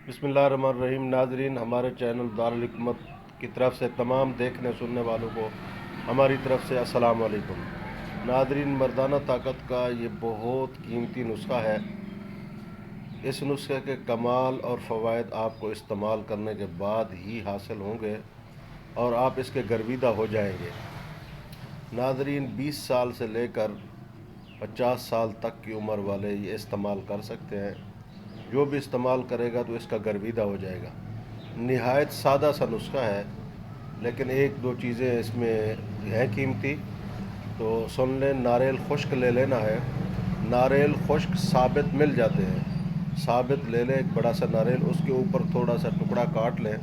बिस्मिल्लाहिर्रहमानिर्रहीम। नाजरीन, हमारे चैनल दारुल हिकमत की तरफ से तमाम देखने सुनने वालों को हमारी तरफ से अस्सलाम वालेकुम। नाजरीन, मर्दाना ताकत का ये बहुत कीमती नुस्खा है। इस नुस्खे के कमाल और फ़वाइद आपको इस्तेमाल करने के बाद ही हासिल होंगे और आप इसके गर्विदा हो जाएंगे। नाजरीन, 20 साल से लेकर 50 साल तक की उम्र वाले ये इस्तेमाल कर सकते हैं। जो भी इस्तेमाल करेगा तो इसका गर्विदा हो जाएगा। निहायत सादा सा नुस्खा है, लेकिन एक दो चीज़ें इसमें हैं कीमती, तो सुन लें। नारियल खुश्क ले लेना है। नारियल खुश्क साबित मिल जाते हैं, साबित ले लें। एक बड़ा सा नारियल, उसके ऊपर थोड़ा सा टुकड़ा काट लें।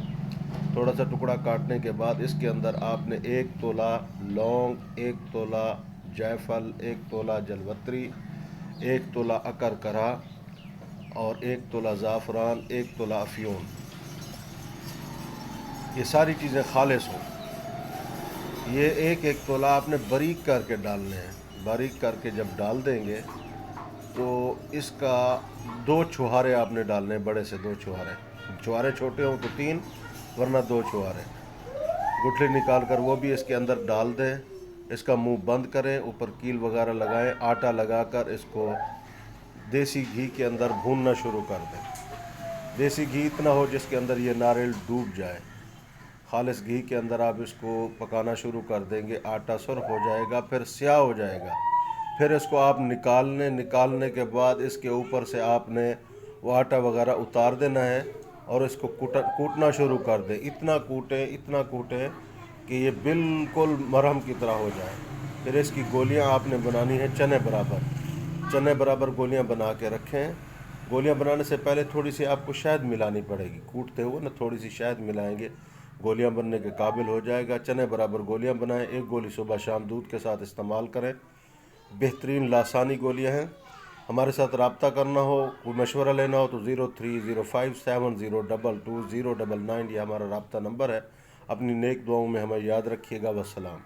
थोड़ा सा टुकड़ा काटने के बाद इसके अंदर आपने 1 तोला लौंग, 1 तोला जायफल, 1 तोला जलवत्री, 1 तोला अकर करा और 1 तोला ज़ाफ़रान, 1 तोला अफ़्यून, ये सारी चीज़ें खालिस हों। ये एक एक तोला आपने बारीक करके डालने हैं। बारीक करके जब डाल देंगे तो इसका 2 छुहारे आपने डालने हैं, बड़े से 2 छुहारे। छुहारे छोटे हों तो 3, वरना 2 छुहारे। गुठली निकाल कर वो भी इसके अंदर डाल दें। इसका मुंह बंद करें, ऊपर कील वगैरह लगाएं। आटा लगाकर इसको देसी घी के अंदर भूनना शुरू कर दें। देसी घी इतना हो जिसके अंदर ये नारियल डूब जाए। खालिस घी के अंदर आप इसको पकाना शुरू कर देंगे। आटा सुर्ख हो जाएगा, फिर स्याह हो जाएगा। फिर इसको आप निकालने के बाद इसके ऊपर से आपने वो आटा वगैरह उतार देना है और इसको कूटना शुरू कर दें। इतना कूटें कि ये बिल्कुल मरहम की तरह हो जाए। फिर इसकी गोलियां आपने बनानी है चने बराबर गोलियां बना के रखें। गोलियां बनाने से पहले थोड़ी सी आपको शहद मिलानी पड़ेगी। कूटते हुए ना थोड़ी सी शहद मिलाएंगे, गोलियां बनने के काबिल हो जाएगा। चने बराबर गोलियां बनाएं। 1 गोली सुबह शाम दूध के साथ इस्तेमाल करें। बेहतरीन लासानी गोलियां हैं। हमारे साथ रब्ता करना हो, कोई मशवरा लेना हो तो 030570222099 ये हमारा रब्ता नंबर है। अपनी नेक दुआओं में हमें याद रखिएगा। वस्सलाम।